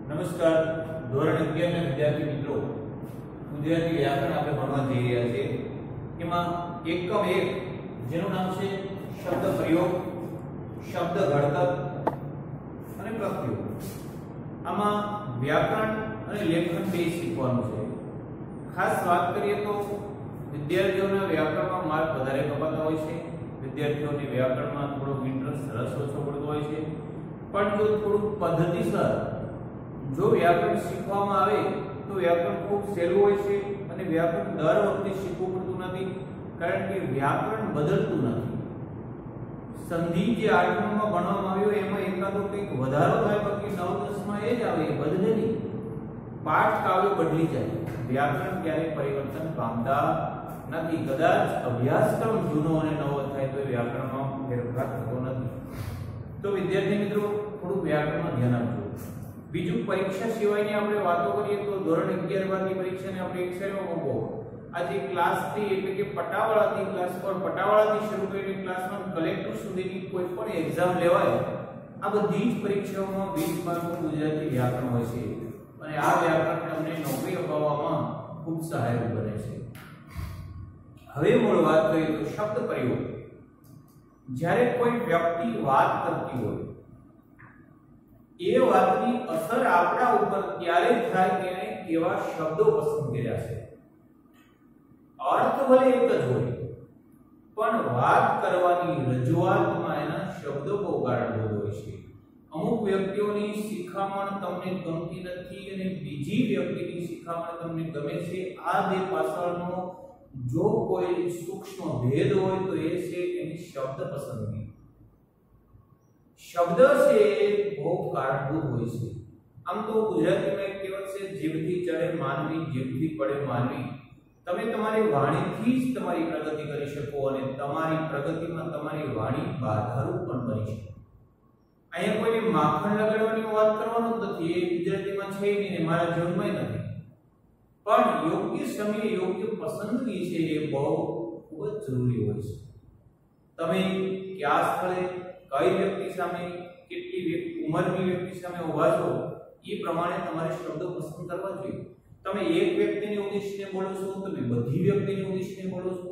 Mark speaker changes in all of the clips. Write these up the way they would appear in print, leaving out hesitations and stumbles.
Speaker 1: નમસ્કાર ધોરણ 11 ના વિદ્યાર્થી મિત્રો, ગુજરાતી વ્યાકરણ આપણે ભણવા જઈ રહ્યા છીએ. એમાં એકમ 1 જેનું નામ છે શબ્દ પ્રયોગ, શબ્દ ઘડતર અને પ્રત્યોગ. આમાં વ્યાકરણ અને લેખન બે શીખવાનું છે. ખાસ વાત કરીએ તો વિદ્યાર્થીઓના વ્યાકરણમાં માર્ક વધારે કપાતા હોય છે. વિદ્યાર્થીઓને વ્યાકરણમાં થોડો ઇન્ટરેસ્ટ રસ ઓછો પડતો હોય છે. પણ જો થોડું પદ્ધતિસર જો વ્યાકરણ શીખવામાં આવે તો વ્યાકરણ ખૂબ સહેલું હોય છે અને વ્યાકરણ દર વખતે શીખવું પડતું નથી, કારણ કે વ્યાકરણ બદલતું નથી. સંધિ જે આઠમામાં ભણવામાં આવ્યો એમાં એકાદો કંઈક વધારો થાય, બાકી 9-10 માં એ જ આવે, એ બદલે નહીં. પાઠ કાવ્ય બદલી જાય, વ્યાકરણ ક્યારેય પરિવર્તન પામતા નથી. કદાચ અભ્યાસક્રમ જૂનો અને નવો થાય તો વ્યાકરણમાં ફેરફાર થતો નથી. તો વિદ્યાર્થી મિત્રો, થોડું વ્યાકરણમાં ધ્યાન આપજો. બીજું, પરીક્ષા સિવાયની આપણે વાતો કરીએ તો ધોરણ 11 બારની પરીક્ષાને આપણે એક સાઈડમાં મૂકો. આજે ક્લાસ 3 એટલે કે પટાવાળાથી ક્લાસ 4, પટાવાળાથી શરૂ કરીને ક્લાસ 1 કલેક્ટર સુધીની કોઈ પણ એક્ઝામ લેવાય, આ બધી જ પરીક્ષાઓમાં 20 માર્કનું ગુજરાતી વ્યાકરણ હોય છે અને આ વ્યાકરણ તમને નોકરી અપાવવામાં ખૂબ સહાયક બને છે. હવે મૂળ વાત કરીએ તો શબ્દ પ્રયોગ. જ્યારે કોઈ વ્યક્તિ વાત કરતી હોય, એ વાતની અસર આપણા ઉપર ત્યારે થાય કે એને કેવા શબ્દો પસંદ કર્યા છે. અર્થ ભલે એક જ હોય, પણ વાત કરવાની રજૂઆતમાં એના શબ્દો બહુ કારણભૂત હોય છે. અમુક વ્યક્તિઓની શિખામણ તમને ગમતી નથી અને બીજી વ્યક્તિની શિખામણ તમને ગમે છે. આ બે પાછળનો જો કોઈ સૂક્ષ્મ ભેદ હોય તો એ છે એની શબ્દ પસંદગી. શબ્દ છે એ બહુ કારણભૂત હોય છે. આમ તો ગુજરાતીમાં એક કહેવત છે, જીભથી ચડે માનવી, જીભથી પડે માનવી. તમે તમારી વાણીથી જ તમારી પ્રગતિ કરી શકો અને તમારી પ્રગતિમાં તમારી વાણી બાધારૂપ પણ બની શકે. અહીંયા કોઈને માખણ લગાડવાની વાત કરવાનું જ નથી, એ ગુજરાતીમાં છે નહીં ને મારા જીવનમાં નથી. પણ યોગ્ય સમયે યોગ્ય પસંદગી છે એ બહુ ખૂબ જ જરૂરી હોય છે. તમે કયા સ્થળે કઈ વ્યક્તિ સામે, કેટલી ઉંમરની વ્યક્તિ સામે ઊભા છો, એ પ્રમાણે તમારે શબ્દો પસંદ કરવા જોઈએ. તમે એક વ્યક્તિને ઉદ્દેશીને બોલો છો, તમે બધી વ્યક્તિને ઉદ્દેશીને બોલો છો.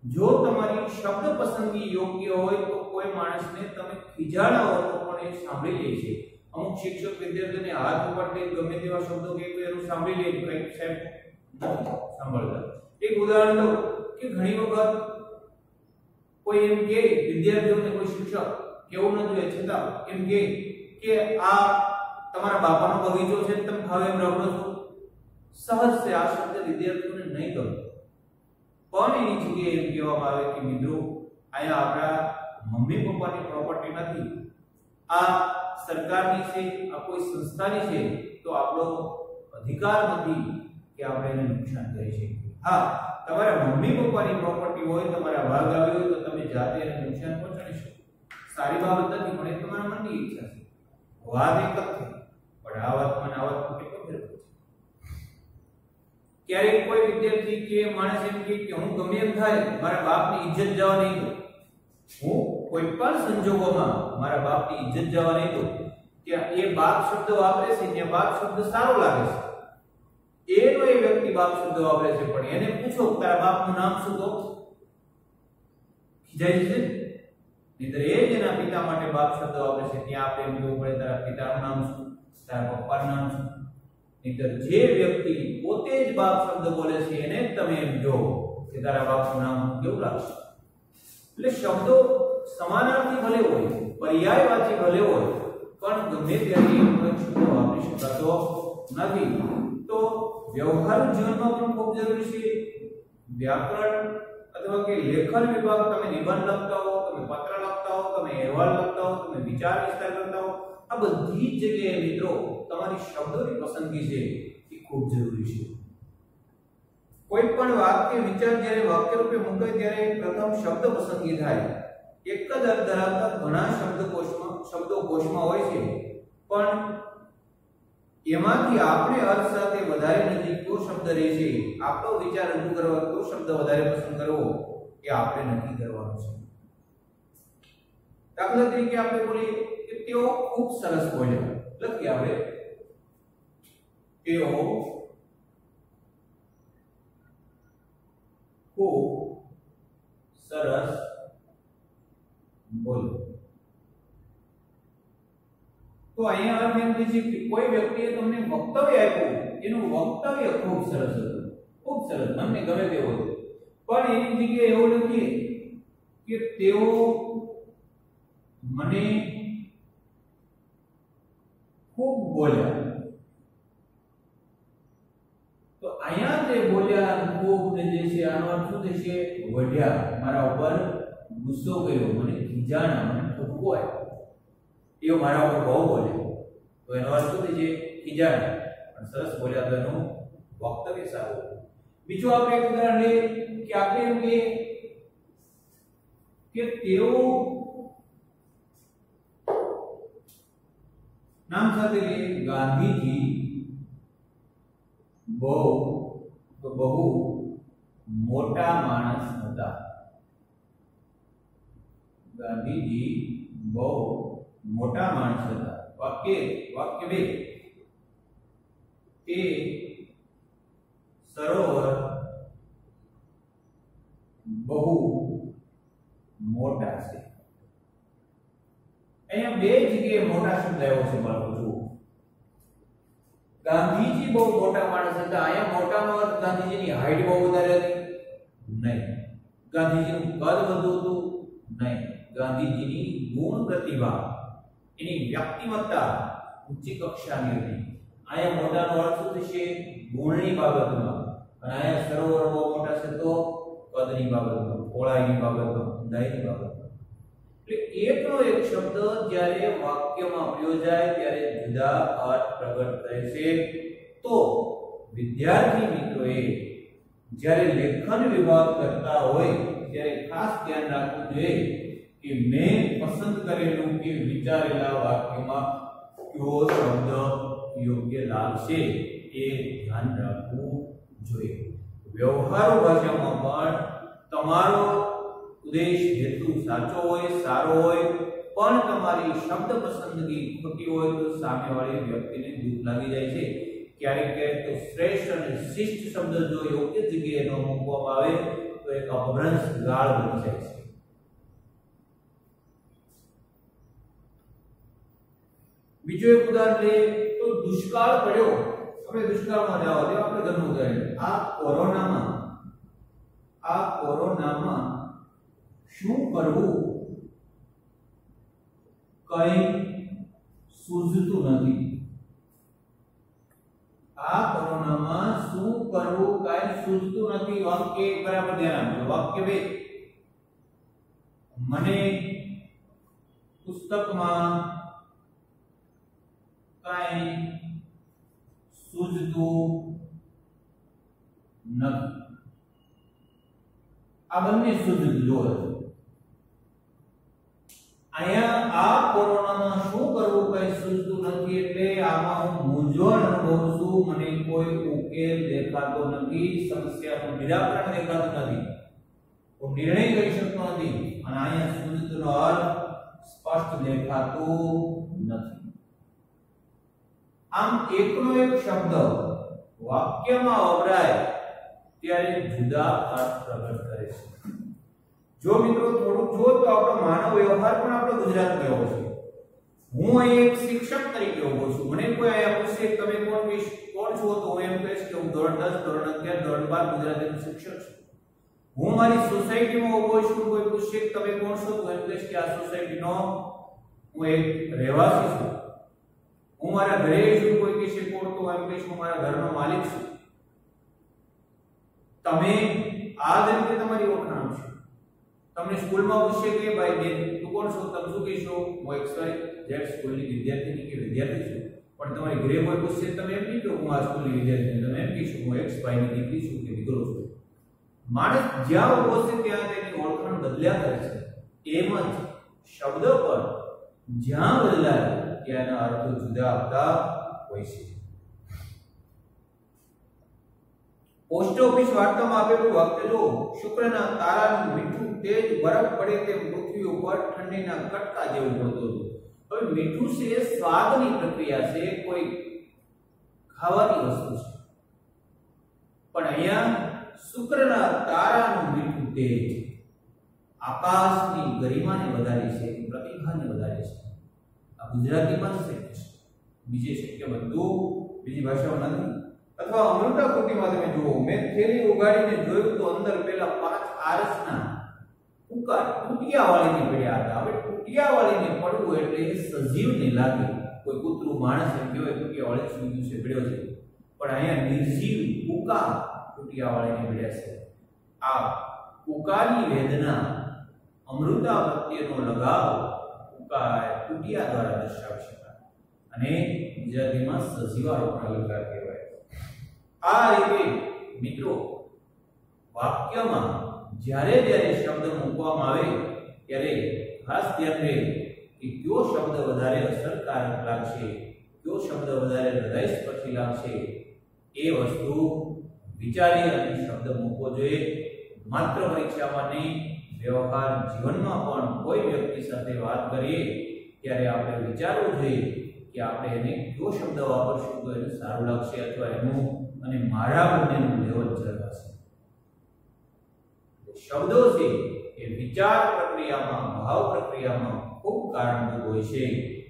Speaker 1: જો તમારી શબ્દ પસંદગી યોગ્ય હોય તો કોઈ માણસને તમે ખીજાડા હો તો પણ એ સાંભળી લે છે. અમુક શિક્ષક વિદ્યાર્થીઓને હાથ ઉપાડે ગમે તેવા શબ્દો કહે તો એનું સાંભળી લે, કંઈક સાહેબ સાંભળતા. એક ઉદાહરણ દઉં કે ઘણી વખત કોઈ એમ કે વિદ્યાર્થીઓને, કોઈ શિક્ષક કેવું ન જોઈએ છતાં એમ કે આ તમારા બાપાનો બગીચો છે, તમે હવે એમ રખડો છો. સહજ છે, આ શબ્દ વિદ્યાર્થીઓને નહીં ગમે, પણ એની જગ્યાએ એમ કહેવામાં આવે કે મિત્રો, અહીંયા આપણા મમ્મી પપ્પાની પ્રોપર્ટી નથી, આ સરકારની છે, આ કોઈ સંસ્થાની છે, તો આપણો અધિકાર નથી કે આપણે એને નુકસાન કરી શકીએ. હા, તમારા મમ્મી પપ્પાની પ્રોપર્ટી હોય, તમારા ભાગ આવ્યો હોય તો તમે જાતે એને નુકસાન પહોંચાડી શકો. સારી બાબત નથી, પણ એ તમારા મનની ઈચ્છા છે. વાત એક જ છે, પણ આ વાતમાં આ વાતમાં કેટલો ફેર છે. ક્યારેક કોઈ વિદ્યાર્થી કે માણસ એમ કે હું ગમે એમ થાય મારા બાપની ઇજ્જત જવા નહીં દઉં, હું કોઈ પણ સંજોગોમાં મારા બાપની ઇજ્જત જવા નહીં દઉં. ત્યાં એ બાપ શબ્દ વાપરે છે, ત્યાં બાપ શબ્દ સારો લાગે છે, એનો એ વ્યક્તિ બાપ શબ્દ વાપરે છે, પણ એને પૂછો તારા બાપનું નામ શું, તો ખીજાય છે. નહીતર એ જ એના પિતા માટે બાપ શબ્દ વાપરે છે, ત્યાં આપણે એમ કહેવું પડે તારા પિતાનું નામ શું, તારા પપ્પાનું નામ શું. નહીતર જે વ્યક્તિ પોતે જ બાપ શબ્દ બોલે છે એને જ તમે એમ કહો કે તારા બાપનું નામ કેવું લાગશે. એટલે શબ્દો સમાનાર્થી ભલે હોય, પર્યાયવાચી ભલે હોય, પણ ગમે ત્યારે એક શબ્દ વાપરી શકાતો નથી. તો વ્યવહારુ જીવનમાં પણ ખૂબ જરૂરી છે. વ્યાકરણ અથવા કે લેખન વિભાગ, તમે નિબંધ લખતા હો, તમે પત્ર લખતા હો, તમે અહેવાલ લખતા હો, તમે વિચાર વિસ્તાર કરતા હો, આ બધી જ જગ્યાએ મિત્રો તમારી શબ્દોની પસંદગી છે એ ખૂબ જરૂરી છે. કોઈ પણ વાક્ય વિચાર જ્યારે વાક્ય રૂપે મુકાય ત્યારે પ્રથમ શબ્દ પસંદગી થાય. એક જ અર્થ ધરાવતા ઘણા શબ્દો કોષમાં હોય છે, પણ એમાંથી આપણે અર્થ સાથે વધારે નજીક કયો શબ્દ રહેશે, આપણો વિચાર રજૂ કરવા કયો શબ્દ વધારે પસંદ કરવો, એ આપણે નક્કી કરવાનું છે. દાખલા તરીકે આપણે બોલીએ કે તેઓ ખૂબ સરસ બોલ્યા. લખીએ આપણે તેઓ ખૂબ સરસ બોલ્યા. તો અહીંયા અર્થ એમ થાય છે કે કોઈ વ્યક્તિએ તમને વક્તવ્ય આપ્યું, એનું વક્તવ્ય ખૂબ સરસ હતું, ખૂબ સરસ, મને ગમે તેવું હતું, પણ એની જગ્યાએ એવું લખીએ કે તેઓ મને ખૂબ બોલ્યા. તો અહીંયા જે બોલ્યા ખૂબ ને જે છે આનો અર્થ શું થશે? વઢ્યા, મારા ઉપર ગુસ્સો કર્યો, મને ખીજાણા, મને ઠપકો આપ્યો, એઓ મારા ઉપર બહુ બોલ્યા. તો એનો અર્થ શું થશે? ખીજાણા. પણ સરસ બોલ્યા તો એનું વક્તવ્ય સારું. બીજું આપણે એક ઉદાહરણ લઈએ કે આપણે એમ કહીએ કે તેઓ નામ સાથે લઈએ ગાંધીજી બહુ મોટા માણસ હતા. ગાંધીજી બહુ મોટા માણસ હતા. વાક્ય બે, તે સરોવર બહુ મોટા છે. અહીંયા બે જગ્યાએ મોટા શબ્દ આવ્યો છે બાળકો. જુઓ, ગાંધીજી બહુ મોટા માણસ હતા. અહીંયા મોટાનો અર્થ ગાંધીજીની હાઈટ બહુ વધારે હતી? નહીં. ગાંધીજીનું કદ વધુ હતું? નહીં. ગાંધીજીની ગુણ પ્રતિભા, એની વ્યક્તિમત્તા ઊંચી કક્ષાની હતી. અહીંયા મોટાનો અર્થ શું થશે? ગુણની બાબતમાં. અને અહીંયા સરોવર બહુ મોટા છે તો કદની બાબતમાં, પહોળાઈની બાબતમાં, ઊંડાઈની બાબતમાં. એટલે એકનો એક શબ્દ જ્યારે વાક્યમાં પ્રયોજાય ત્યારે જુદા અર્થ પ્રગટ કરે છે. તો વિદ્યાર્થી મિત્રોએ જ્યારે લેખન વિભાગ કરતા હોય ત્યારે ખાસ ધ્યાન રાખવું જોઈએ કે મેં પસંદ કરેલું કે વિચારેલા વાક્યમાં કયો શબ્દ યોગ્ય લાગશે એ ધ્યાન રાખવું જોઈએ. વ્યવહારુ ભાષામાં પણ તમારો ઉદ્દેશ હેતુ સાચો હોય, સારો હોય, પણ તમારી શબ્દ પસંદગી ખોટી હોય તો સામેવાળી વ્યક્તિને દુઃખ લાગી જાય છે. ક્યારેક તો શ્રેષ્ઠ અને શિષ્ટ શબ્દ જો યોગ્ય જગ્યાએ ન મૂકવામાં આવે તો એક અપભ્રંશ ગાળ બની જાય છે. બીજો એક ઉદાહરણ લઈએ તો દુષ્કાળ પડ્યો. આપણે દુષ્કાળમાં જાવ તો આપણે ઘરનું ઉદાહરણ, આ કોરોનામાં શું કરવું કઈ સૂઝતું નથી. આ કોરોનામાં શું કરવું કઈ સૂઝતું નથી. વાક્ય એક બરાબર ધ્યાન આપજો. વાક્ય બે, મને પુસ્તકમાં કઈ સૂઝતું નથી. આ બંને સૂઝતું જોવે. અહીંયા આ કોરોનામાં શું કરવું કઈ સૂઝતું નથી એટલે આમાં હું મૂંઝવણ અનુભવું છું, મને કોઈ ઉકેલ દેખાતો નથી, સમસ્યાનું નિરાકરણ દેખાતું નથી, હું નિર્ણય કરી શકતો નથી. અને અહીંયા સૂઝતુંનો અર્થ સ્પષ્ટ દેખાતું નથી. આમ એકનો એક શબ્દ વાક્યમાં વપરાય ત્યારે જુદા અર્થ પ્રગટ કરે છે. જો મિત્રો થોડું જો તો આપણો માનવ વ્યવહાર પણ આપણો ગુજરાતમાં એવો છે. હું અહીં એક શિક્ષક તરીકે ઉભો છું. મને કોઈ અહીંયા પૂછે તમે કોણ છો તો હું એમ કહીશ કે હું ધોરણ 10, ધોરણ 11, ધોરણ 12 ગુજરાતીનો શિક્ષક છું. હું મારી સોસાયટીમાં ઉભો છું. કોઈ પૂછે તમે કોણ છો તો એમ કહીશ કે આ સોસાયટીનો હું એક રહેવાસી છું. હું મારા ઘરે છું. કોઈ કહેશે કોણ તો એમ કહીશ હું મારા ઘરનો માલિક છું. તમે આ રીતે તમારી ઓળખાણ છે. તમને સ્કૂલમાં પૂછે કે ભાઈ બેન તું કોણ છો, તમે શું કહેશો? હું XYZ સ્કૂલની વિદ્યાર્થીની કે વિદ્યાર્થી છું. પણ તમારી ઘરે કોઈ પૂછે તમે એમ નહીં કહો હું આ સ્કૂલની વિદ્યાર્થી, તમે એમ કહેશો હું XY ની દીકરી છું કે દીકરો છું. માણસ જ્યાં ઉભો છે ત્યાં તેની ઓળખાણ બદલ્યા કરે છે. એમ જ શબ્દ પર જ્યાં બદલાય ત્યાંના અર્થો જુદા આવતા હોય છે. પોસ્ટ ઓફિસ વાર્તામાં આપેલું વાક્ય જો, શુક્રના તારાનું મીઠું તેજ બરફ પડે તેમ પૃથ્વી ઉપર ઠંડીના કટકા જેવું પડતું હતું. હવે મીઠું છે એ સ્વાદની પ્રક્રિયા છે, કોઈ ખાવાની વસ્તુ છે, પણ અહીંયા શુક્રના તારાનું મીઠું તેજ આકાશની ગરિમાને વધારે છે, પ્રતિભાને વધારે છે. આ ગુજરાતીમાં જ શક્ય છે, બીજે શક્ય બધું બીજી ભાષામાં નથી. અથવા અમૃતાકૃતિમાં તમે જુઓ, મેં થેલી ઉગાડીને જોયું તો અંદર પેલા 5 આરસના ઉકાર ટૂટિયા વાળીને પડ્યા હતા. હવે ટૂટિયા વાળીને પડવું એટલે એ સજીવને લાગે, કોઈ કૂતરું માણસ એમ કહેવાય ટૂટિયા વાળી સુઈ છે, પડ્યો છે, પણ અહીંયા નિર્જીવ ઉકા ટૂટિયા વાળીને પડ્યા છે. આ ઉકાની વેદના, અમૃતા પ્રત્યેનો લગાવ ઉકા ટૂટિયા દ્વારા દર્શાવી શકાય, અને ગુજરાતીમાં સજીવારોપણ અલંકાર કહેવાય. આ રીતે મિત્રો વાક્યમાં જ્યારે જ્યારે શબ્દ મૂકવામાં આવે ત્યારે ખાસ ધ્યાન રહે કે કયો શબ્દ વધારે અસરકારક લાગશે, કયો શબ્દ વધારે હૃદયસ્પર્શી લાગશે, એ વસ્તુ વિચારી અને શબ્દ મૂકવો જોઈએ. માત્ર પરીક્ષામાં નહીં, વ્યવહાર જીવનમાં પણ કોઈ વ્યક્તિ સાથે વાત કરીએ ત્યારે આપણે વિચારવું જોઈએ કે આપણે એને કયો શબ્દ વાપરશું તો એને સારું લાગશે, અથવા એનું અને મારા બંનેનું લેવલ જળવાશે. શબ્દો છે એ વિચાર પ્રક્રિયામાં, ભાવ પ્રક્રિયામાં ખૂબ કારણભૂત હોય છે.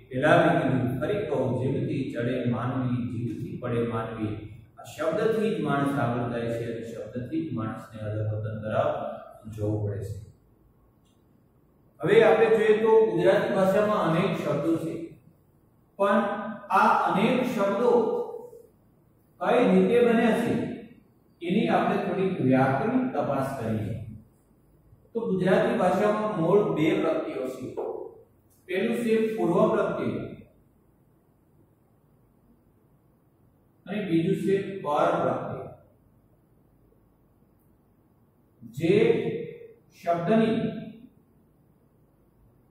Speaker 1: પેલા મેં કીધું, ફરી કહું, જીભથી ચડે માનવી, જીભથી પડે માનવી. આ શબ્દથી જ માણસ આગળ જાય છે, અને શબ્દથી જ માણસને અધપતન તરફ જવું પડે છે. હવે આપણે જોઈએ તો ગુજરાતી ભાષામાં અનેક શબ્દો છે, પણ આ અનેક શબ્દો કઈ રીતે બન્યા છે એની આપણે થોડી વ્યાકરણિક તપાસ કરીએ તો ગુજરાતી ભાષામાં મૂળ 2 પ્રત્યયો છે. પહેલું છે પૂર્વ પ્રત્યય અને બીજું છે પર પ્રત્યય. જે શબ્દની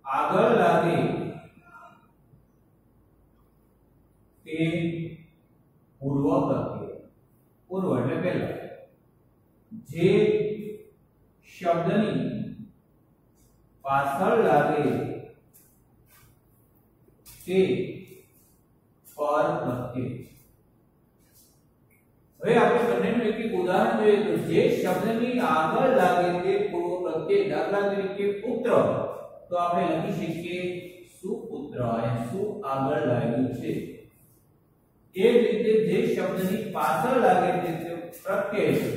Speaker 1: આગળ લાગે તે પૂર્વ પ્રત્યય. પૂર્વ એટલે પહેલા. જે શબ્દની પાછળ લાગે તે પર પ્રત્યય. હવે આપણે બંનેનું એક ઉદાહરણ જોઈએ તો જે શબ્દની આગળ લાગે તે પૂર્વ પ્રત્યય. દાખલા તરીકે પુત્ર, તો આપણે લખી શકીએ સુપુત્ર, અને સુ આગળ લાગ્યું છે. એ જ રીતે જે શબ્દની પાછળ લાગે તે પ્રત્યય છે.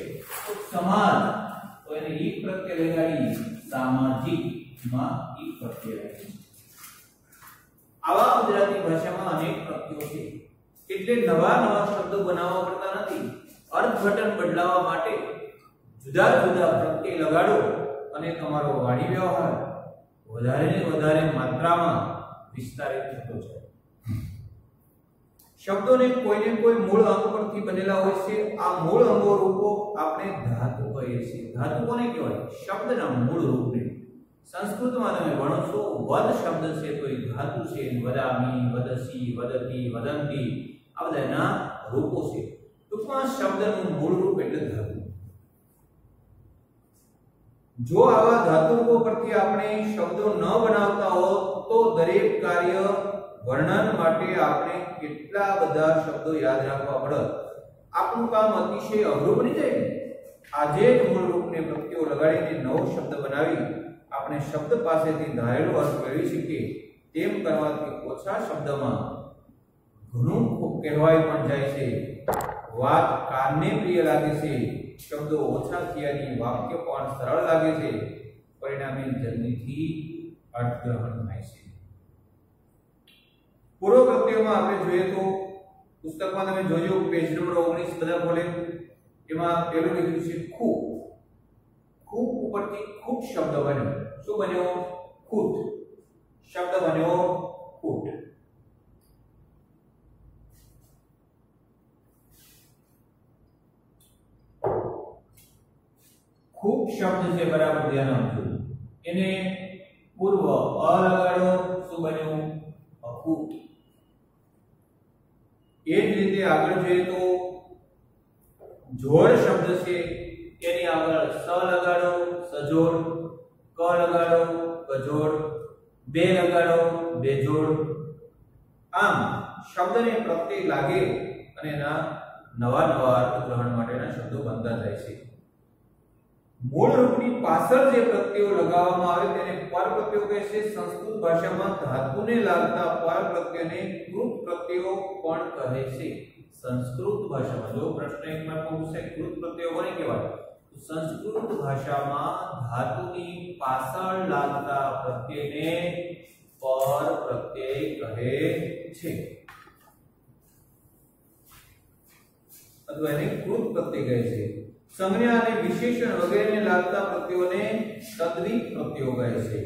Speaker 1: તો સમાજ, તો એને ઈ પ્રત્યય લગાડી, સામાજિક માં ઈ પ્રત્યય લગાડી. આવા ગુજરાતી ભાષામાં અનેક પ્રત્યયો છે, એટલે નવા નવા શબ્દો બનાવવા પડતા નથી. અર્થઘટન બદલાવવા માટે જુદા જુદા પ્રત્યય લગાડો અને તમારો વાણી વ્યવહાર વધારે ને વધારે માત્રામાં વિસ્તારિત થતો જાય. શબ્દોને કોઈને કોઈ મૂળ અંગ પરથી બનેલા હોય છે. આ મૂળ અંગો રૂપો આપણે ધાતુ કહીએ છીએ. ધાતુ કોને કહેવાય? શબ્દના મૂળ રૂપને. સંસ્કૃતમાં તમે ભણો છો, વદ શબ્દ છે તો એ ધાતુ છે. વદામી, વદસી, વદતી, વદંતી, આ બધાના રૂપો છે. ટૂંકમાં શબ્દનું મૂળ રૂપ એટલે ધાતુ. જો આવા ધાતુઓ પરથી આપણે શબ્દો ન બનાવતા હો તો દરેક કાર્ય વર્ણન માટે આપણે કેટલા બધા શબ્દો યાદ રાખવા પડે. આપણું કામ અતિશય અઘરું બની જાય. આજે જ મૂળ રૂપને પ્રત્યયો લગાડીને નવો શબ્દ બનાવી આપણે શબ્દ પાસેથી ધારેલો અર્થ મેળવી શકીએ. તેમ કરવાથી ઓછા શબ્દમાં ઘણું કહેવાય પણ જાય છે. વાત કાનને પ્રિય લાગે છે. શબ્દો ઓછા થયાની વાક્ય પણ સરળ લાગે છે. પરિણામે જલ્દીથી અર્થગ્રહણ થાય છે. પૂર્વ પ્રત્યયમાં આપણે જોઈએ તો પુસ્તકમાં તમે જોજો પેજ નંબર 19 બધા ખોલે, એમાં પહેલું લખ્યું છે ખૂબ. ખૂબ ઉપરથી ખૂબ શબ્દ બન્યો. શું બન્યો? ખૂટ. શબ્દ બન્યો ખૂટ. ખૂબ શબ્દ છે, બરાબર ધ્યાન આપજો. એને પૂર્વ અ લગાડો, શું બન્યું? અખૂટ. એ જ રીતે આગળ જોઈએ તો જોડ શબ્દ છે, એની આગળ સ લગાડો, સજોડ, ક લગાડો, કજોડ, બે લગાડો, બેજોડ, આમ શબ્દને પ્રત્યય લાગે અને એના નવા નવા અર્થ ગ્રહણ માટેના શબ્દો બનતા જાય છે. મૂળ રૂપની પાછળ જે પ્રત્યયો લગાવવામાં આવે તેને પર પ્રત્યયો કહે છે. સંસ્કૃત ભાષામાં ધાતુને લાગતા પર પ્રત્યયને કૃત પ્રત્યયો પણ કહે છે. સંસ્કૃત ભાષામાં જો પ્રશ્ન એકમાં પૂછે કૃત પ્રત્યયો કોને કહેવાય, તો સંસ્કૃત ભાષામાં ધાતુની પાછળ લાગતા પ્રત્યયને પર પ્રત્યય કહે છે અથવા એને કૃત પ્રત્યય કહે છે. સંજ્ઞા અને વિશેષણ વગેરેને લાગતા પ્રત્યયોને તદ્વિત પ્રત્યયો કહે છે.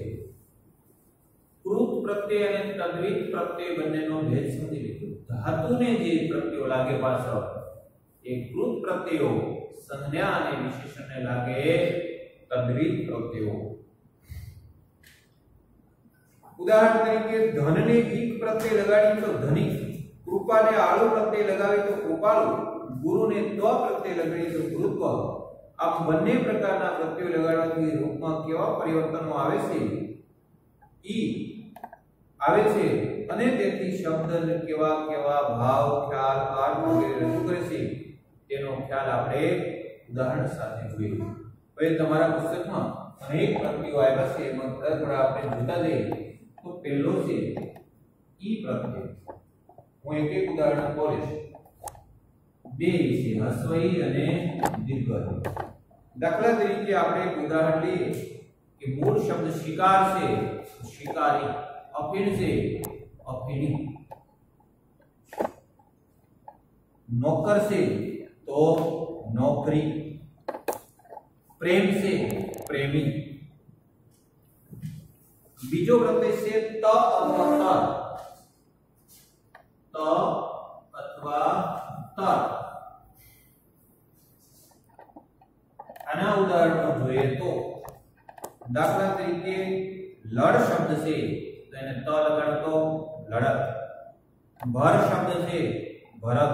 Speaker 1: કૃત પ્રત્યય અને તદ્વિત પ્રત્યય બંનેનો ભેદ સમજી લીધો. ધાતુને જે પ્રત્યયો લાગે પાછળ એ કૃત પ્રત્યયો, સંજ્ઞા અને વિશેષણને લાગે તદ્વિત પ્રત્યયો. ઉદાહરણ તરીકે ધનને ઈક પ્રત્યય લગાડી તો ધનિક, કૃપાને આળુ પ્રત્યય લગાવી તો કૃપાળુ, ગુરુને ત્વ પ્રત્યય લગાડી તો ગુરુત્વ. આમ બંને પ્રકારના પ્રત્યયો લગાડવાથી રૂપમાં કેવા પરિવર્તનો આવે છે ઈ આવે છે અને તેથી શબ્દ કેવા કેવા ભાવ, ખ્યાલ, અર્થ વગેરે રજૂ કરે છે તેનો ખ્યાલ આપણે ઉદાહરણ સાથે જોઈએ. હવે તમારા પુસ્તકમાં અનેક પ્રત્યયો આવ્યા છે, એમાં થોડા આપણે જોતા જઈએ. તો પહેલો છે ઈ પ્રત્યય. હું એક એક ઉદાહરણ બોલીશ. બે છે હસ્વઈ અને દીર્ઘઈ. દાખલા તરીકે આપણે એક ઉદાહરણ લઈએ કે મૂળ શબ્દ શિકાર છે, શિકારી. અફીણ છે, અફીણી. નોકર છે તો નોકરી. પ્રેમ છે, પ્રેમી. બીજો પ્રત્યય છે ત અથવા તર. ત અથવા તર. આના ઉદાહરણો જોઈએ તો દાખલા તરીકે લડ શબ્દ છે તો એને ત લગાડતો લડત. ભર શબ્દ છે ભરત.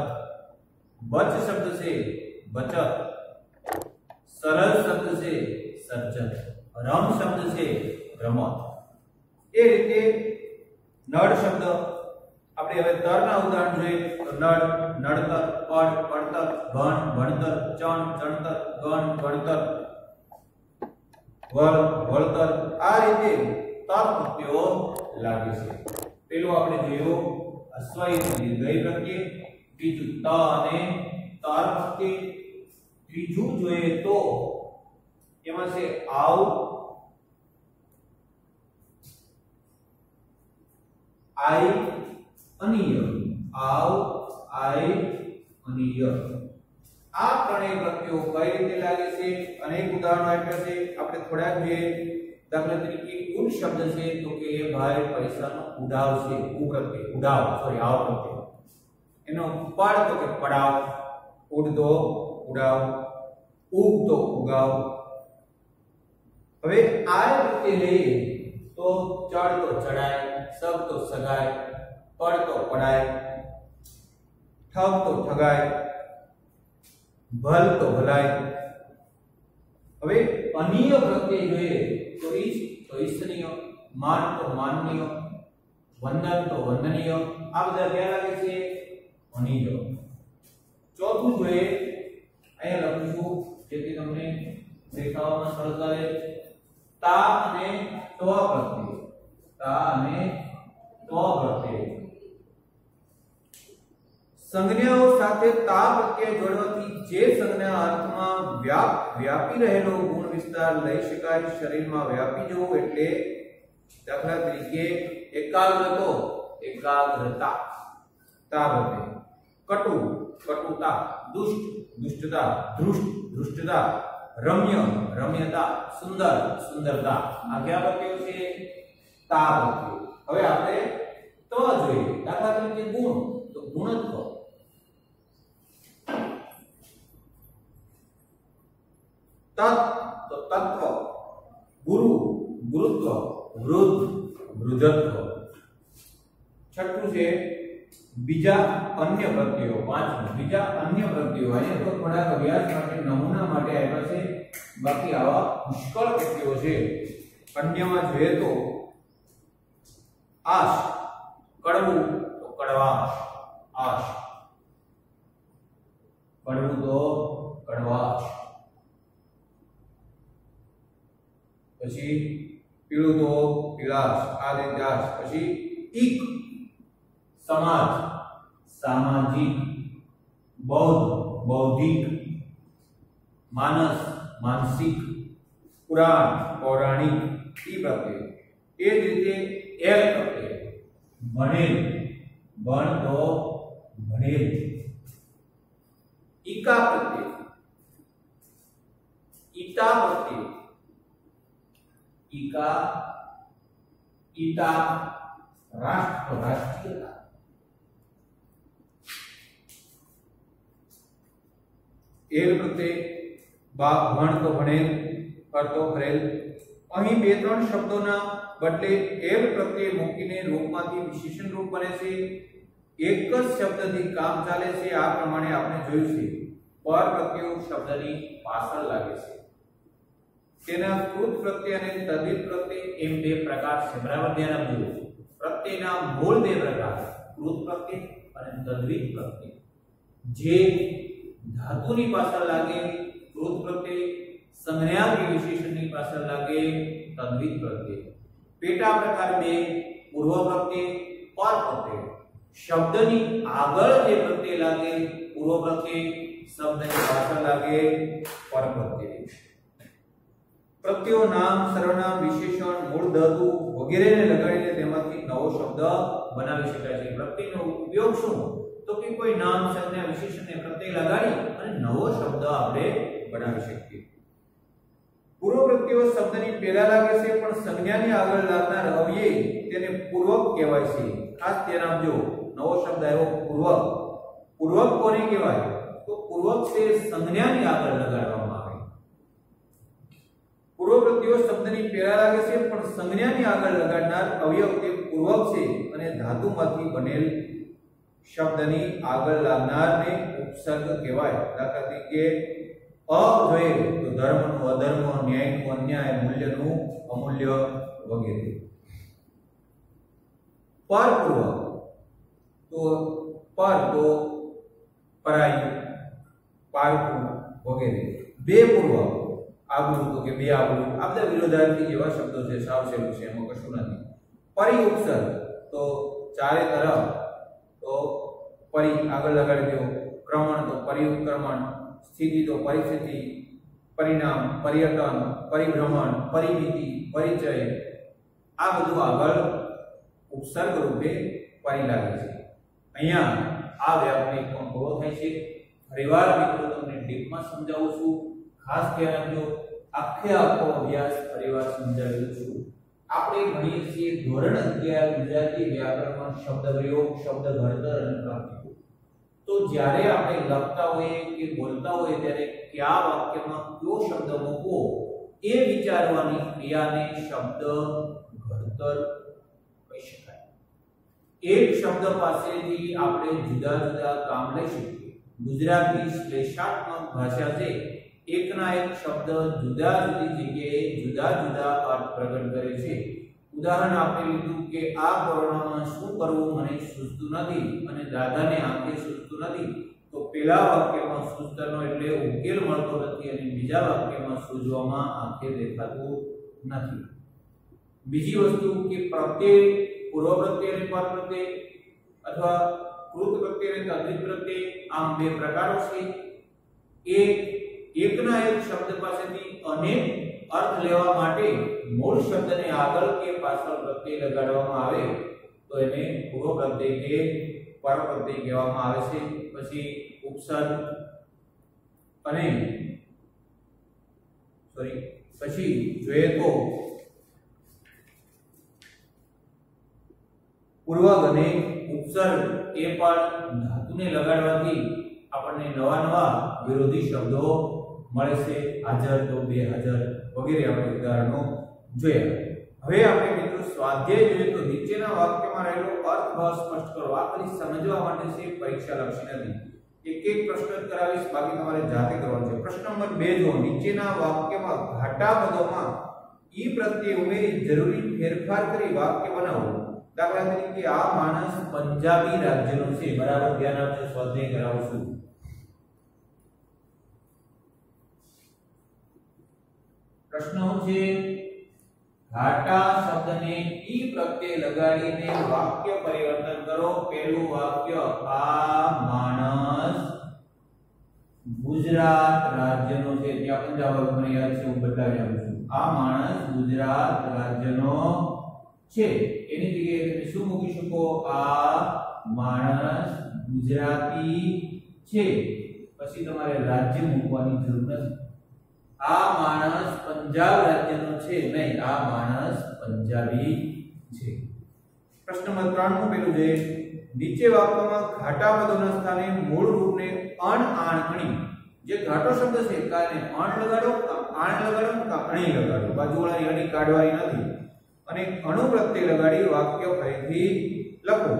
Speaker 1: બચ શબ્દ છે બચત. સરળ શબ્દ છે સજ્જન. રમ શબ્દ છે રમત. એ રીતે નળ શબ્દ આપણે હવે તરના ઉદાહરણ જોઈએ તો નળ, નડતર, પડ, પડતર, ભણ, ભણતર, ચણ, ચણતર, ગણ, ગણતર, વળ, વળતર. આ રીતે તર પ્રત્યયો લાગે છે. પેલું આપણે જોયું અસ્વઈ અને દીર્ઘઈ પ્રત્યય, બીજું ત અને તર પ્રત્યય. ત્રીજું જોઈએ તો એમાં છે આવ, આઈ, અનિય. આવ, આઈ, અનિય. આ ત્રણેય પ્રત્યયો કઈ રીતે લાગે છે અનેક ઉદાહરણો આપ્યા છે. આપણે થોડાક જોઈએ. દાખલા તરીકે ઉડ શબ્દ છે તો કે એ ભાઈ પૈસાનો ઉડાવ છે. ઉ પ્રત્યય ઉડાવ, સોરી આવ પ્રત્યય. એનો પડ તો કે પડાવ. ઉડ તો ઉડાવ. ઉગ તો ઉગાવ. હવે આ રીતે લઈએ તો ચડ તો ચડાય, સગ તો સગાય, પડ તો પડાય, ઠગ તો ઠગાય, ભલ તો ભલાય. હવે અનિય પ્રત્યય જોઈએ તો ઈશ તો ઈષ્ટનીય, માન તો માનનીય, વંદન તો વંદનીય. આ બધા ક્યાં લાગે છે અનિય. ચોથું જોઈએ અહીંયા લખીશું જેથી તમને દેખાવામાં સરળતા રહે. તા અને ત્વ પ્રત્યય. તા અને ત્વ પ્રત્યય. સંજ્ઞાઓ સાથે તા પ્રત્યય જોડવાથી જે સંજ્ઞા અર્થમાં વ્યાપી રહેલો ગુણ વિસ્તાર લઈ શકાય, શરીરમાં વ્યાપી જવું. એટલે દાખલા તરીકે એકાગ્રતો, એકાગ્રતા. તા પ્રત્યય. કટુ, કટુતા. દુષ્ટ, દુષ્ટતા. ધૃષ્ટ, ધૃષ્ટતા. રમ્ય, રમ્યતા. સુંદર, સુંદરતા. આ કયા પ્રત્યયો છે તા પ્રત્યયો. હવે આપણે ત જોઈએ. દાખલા તરીકે ગુણ તો ગુણત્વ. તત્ તો તત્વ. ગુરુ, ગુરુત્વ. વૃદ્ધ, વૃદ્ધત્વ. છઠ્ઠું છે બીજા અન્ય પ્રત્યયો. પાંચમું બીજા અન્ય પ્રત્યયો. અહીંયા તો થોડા અભ્યાસ માટે નમૂના માટે આવ્યા છે, બાકી આવા પુષ્કળ પ્રત્યયો છે. અન્યમાં જોઈએ તો આશ, કડવું તો કડવાશ, આશ. કડવું તો કડવાશ. પછી પીળું તો પીળાશ, આ દેશ. પછી ઈક, સમાજ, સામાજિક. બૌદ્ધ, બૌદ્ધિક. માનસ, માનસિક. પુરાણ, પૌરાણિક. ઈ પ્રત્યય. એ જ રીતે એલ પ્રત્યય, ભણેલ, ભણ તો ભણેલ. ઈકા પ્રત્યય, ઈતા પ્રત્યય. ઈકા, ઈતા, રાષ્ટ્ર, રાષ્ટ્રીયતા. એલ પ્રત્યય, ભણ તો ભણેલ, કર તો કરેલ. અહીં બે ત્રણ શબ્દોના બદલે એલ પ્રત્યય મૂકીને રૂપમાંથી વિશેષણ રૂપ બને છે. એક જ શબ્દથી કામ ચાલે છે. આ પ્રમાણે આપણે જોયું છે. પર પ્રત્યય શબ્દની પાછળ લાગે છે. તેના કૃત પ્રત્યય અને તદ્ધિત પ્રત્યય એમ બે પ્રકાર છે. બરાબર ધ્યાન આપજો. પ્રત્યયના મૂળ બે પ્રકાર, કૃત પ્રત્યય અને તદ્ધિત પ્રત્યય. જે ધાતુની પાછળ લાગે કૃત પ્રત્યય, સંજ્ઞા કે વિશેષણની પાછળ લાગે તદ્ધિત પ્રત્યય. પેટા પ્રકાર બે, પૂર્વ પ્રત્યય, પર પ્રત્યય. શબ્દની આગળ જે પ્રત્યય લાગે પૂર્વ પ્રત્યય, શબ્દની પાછળ લાગે પર પ્રત્યય. પ્રત્યયો નામ, સર્વનામ, વિશેષણ, મૂળ ધાતુ વગેરેને લગાડીને તેમાંથી નવો શબ્દ બનાવી શકાય છે. પ્રત્યયનો ઉપયોગ શું? તો કે કોઈ નામ, સંજ્ઞા, વિશેષણને પ્રત્યય લગાડી અને નવો શબ્દ આપણે બનાવી શકીએ. પૂર્વ પ્રત્યયો શબ્દની પહેલા લાગે છે પણ સંજ્ઞાની આગળ લાગનાર અવ્યય તેને પૂર્વક કહેવાય છે. ખાસ ધ્યાન આપજો. નવો શબ્દ આવ્યો પૂર્વક. પૂર્વક કોને કહેવાય? તો પૂર્વક તે સંજ્ઞાની આગળ લગાડવામાં આવે. પૂર્વ પ્રત્યયો શબ્દની પહેલા લાગે છે પણ સંજ્ઞાની આગળ લગાડનાર અવયવ તે પૂર્વક છે અને ધાતુમાંથી બનેલ શબ્દની આગળ લાગનારને ઉપસર્ગ કહેવાય. દાખલા તરીકે અ જોઈએ તો ધર્મનું, અધર્મ, ન્યાયનું, અન્યાય, મૂલ્યનું, અમૂલ્ય વગેરે. પર પૂર્વક તો પર તો પરાયું, પાયું વગેરે. બે પૂર્વક, આગલું તો કે બે આગલું, આ બધા વિરોધાર્થી જેવા શબ્દો છે. સાવ સહેલું છે, એમાં કશું નથી. પરિ ઉપસર્ગ તો ચારે તરફ, તો પરિ આગળ લગાડી દો. ક્રમણ તો પરિઉત્ક્રમણ. સ્થિતિ તો પરિસ્થિતિ. પરિણામ, પર્યટન, પરિભ્રમણ, પરિમિતિ, પરિચય. આ બધું આગળ ઉપસર્ગ રૂપે પરી લાગે છે. અહીંયા આ વ્યાકરણ પણ પૂરો થાય છે. ફરીવાર મિત્રો તમને ડીપમાં સમજાવું છું. ખાસ ધ્યાન રાખજો. આખો અભ્યાસ ફરીવાર સમજાવ્યો છું. આપણે ભણીએ છીએ ધોરણ 11 ગુજરાતી વ્યાકરણમાં શબ્દ પ્રયોગ, શબ્દ ઘડતર અને પ્રાપ્તિઓ. તો જ્યારે આપણે લખતા હોઈએ કે બોલતા હોઈએ ત્યારે કયા વાક્યમાં કયો શબ્દ મૂકવો એ વિચારવાની ક્રિયાને શબ્દ ઘડતર કહી શકાય. એક શબ્દ પાસેથી આપણે જુદા જુદા કામ લઈ શકીએ. ગુજરાતી શ્લેષાત્મક ભાષા છે. એકના એક શબ્દ જુદા જુદી જગ્યાએ જુદા જુદા અર્થ પ્રગટ કરે છે. ઉદાહરણ આપણે લીધું કે આ કોરોનામાં શું કરવું મને સૂઝતું નથી અને દાદાને આંખે સૂઝતું નથી. તો પહેલા વાક્યમાં સૂઝતનો એટલે ઉકેલ મળતો નથી અને બીજા વાક્યમાં સૂઝવામાં આંખે દેખાતું નથી. બીજી વસ્તુ કે પ્રત્યય, પૂર્વ પ્રત્યય અને પર પ્રત્યય અથવા કૃત પ્રત્યય અને તદ્ધિત પ્રત્યય, આમ બે પ્રકારો છે. એકના એક શબ્દ પાસેથી અનેક અર્થ લેવા માટે મૂળ શબ્દને આગળ કે પાછળ પ્રત્યય લગાડવામાં આવે તો એને પૂર્વ પ્રત્યય કે પર પ્રત્યય કહેવામાં આવે છે. પછી ઉપસર્ગ અને પછી જોઈએ તો પૂર્વક અને ઉપસર્ગ એ પણ ધાતુને લગાડવાથી આપણને નવા નવા વિરોધી શબ્દો મળે છે. હાજર તો બેહાજર વગેરે આપણે ઉદાહરણો જોયા. હવે આપણે મિત્રો સ્વાધ્યાય જોઈએ તો નીચેના વાક્યમાં રહેલો અર્થ ભાવ સ્પષ્ટ કરો. આ ખાલી સમજવા માટે છે, પરીક્ષા લક્ષી નથી. એક એક પ્રશ્ન કરાવીશ, બાકી તમારે જાતે કરવાનું છે. પ્રશ્ન નંબર 2 જો નીચેના વાક્યમાં ઘાટા પદોમાં ઈ પ્રત્યય ઉમેરી જરૂરી ફેરફાર કરી વાક્ય બનાવો. દાખલા તરીકે આ માણસ પંજાબી રાજ્યનો છે, બરાબર ધ્યાન આપજો, સ્વાધ્યાય કરાવું છું। પ્રશ્ન છે ઘાટા શબ્દને ઈ પ્રત્યય લગાડીને વાક્ય પરિવર્તન કરો। પહેલું વાક્ય આ માણસ ગુજરાત રાજ્યનો છે, ત્યાં પંજાબ મને યાદ છે, હું બદલાવી આપું છું। આ માણસ ગુજરાત રાજ્યનો છે, એની જગ્યાએ તમે શું મૂકી શકો? આ માણસ ગુજરાતી છે, પછી તમારે રાજ્ય મૂકવાની જરૂર નથી। આ માણસ પંજાબ રાજ્યનો છે નહીં, આ માણસ પંજાબી છે। પ્રશ્ન નંબર 3 નું પેલું છે નીચે વાક્યમાં ઘાટા પદોના સ્થાને મૂળ રૂપને અણ આણ અણી, જે ઘાટો શબ્દ છે કાને અણ લગાડો, આણ લગાડો, અણી લગાડો, બાજુવાળાની અણી કાઢવાની નથી, અને અણુ પ્રત્યય લગાડી વાક્ય ફરીથી લખો।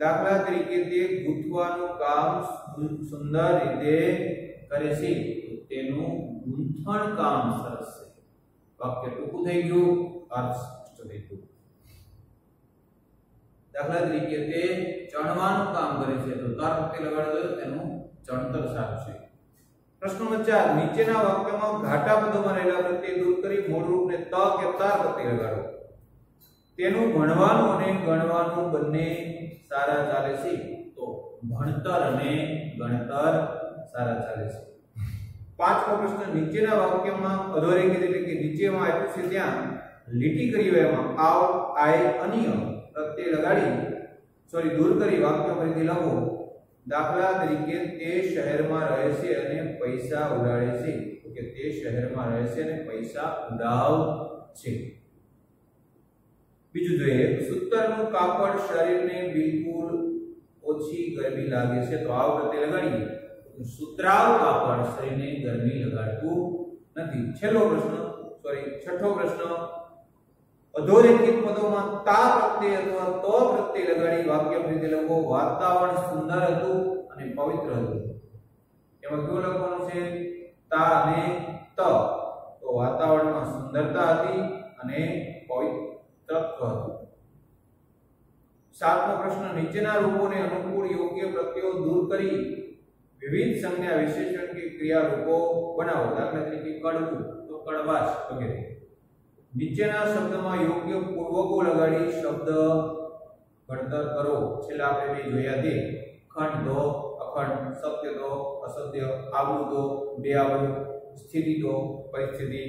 Speaker 1: દાખલા તરીકે તે ગૂંથવાનું કામ સુંદર રીતે કરે છે, તેનું ગૂંથણ કામ સરસ છે। વાક્ય ટૂંકું થઈ ગયું, અર્થ સ્પષ્ટ થઈ ગયો। દાખલા તરીકે તે ચણવાનું કામ કરે છે, તો તાર પ્રત્યય લગાડો તો તેનું ચણતર સારું છે। પ્રશ્ન નંબર 4 નીચેના વાક્યમાં ઘાટા પદોમાં રહેલા પ્રત્યય દૂર કરી મૂળ રૂપને ત કે તાર પ્રત્યય લગાડો। તેનું ભણવાનું અને ગણવાનું બંને સારા ચાલે છે, તો ભણતર અને ગણતર સારા ચાલે છે। પાંચમો પ્રશ્ન નીચેના વાક્યમાં અધોરેખિત એટલે કે નીચેમાં આપ્યું છે ત્યાં લીટી કરી એમાં આવ આય અન્ય પ્રત્યય લગાડી દૂર કરી વાક્ય ફરીથી લખો। દાખલા તરીકે તે શહેરમાં રહે છે અને પૈસા ઉડાડે છે, તો કે તે શહેરમાં રહે છે અને પૈસા ઉડાવ છે। બીજું જોઈએ સૂતરનું કાપડ શરીરને બિલકુલ ઓછી ગરમી લાગે છે, તો આવ પ્રત્યય લગાડીએ, સુતરાવ કાપડ શરીરને ગરમી લગાડતું નથી। છઠ્ઠો પ્રશ્ન અધોરેખિત પદોમાં તા પ્રત્યય અથવા તો પ્રત્યય લગાડી વાક્ય ફરીથી લખો। વાતાવરણ સુંદર હતું અને પવિત્ર હતું, એમાં કેવું લખવાનું છે? તા અને ત, તો વાતાવરણમાં સુંદરતા હતી અને પવિત્રત્વ હતું। સાતમો પ્રશ્ન નીચેના રૂપોને અનુકૂળ યોગ્ય પ્રત્યયો દૂર કરી વિવિધ સંજ્ઞા વિશેષણ કે ક્રિયા રૂપો બનાવો। દાખલા તરીકે કડવું તો કડવાશ વગેરે। નીચેના શબ્દમાં યોગ્ય પૂર્વકો લગાડી શબ્દ ઘડતર કરો। છેલ્લા આપણે બે જોયા તે ખંડ દો, અખંડ, સત્ય દો, અસત્ય, આવડું દો, બે આવડું, સ્થિતિ દો, પરિસ્થિતિ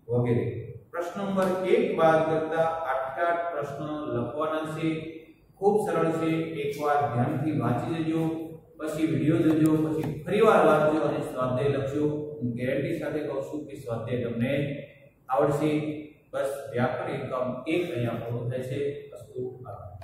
Speaker 1: વગેરે। પ્રશ્ન નંબર 1 બાદ કરતા 8 પ્રશ્ન લખવાના છે, ખૂબ સરળ છે। એકવાર ધ્યાનથી વાંચી લેજો, પછી વિડિયો જોજો, પછી ફરીવાર વાંચજો અને સ્વાધ્યાય લખજો। હું ગેરંટી સાથે કહું છું કે સ્વાધ્યાય તમને આવડશે। બસ વ્યાકરણ એકમ 1 અહીંયા પૂરું થાય છે। અસ્તુ આભાર।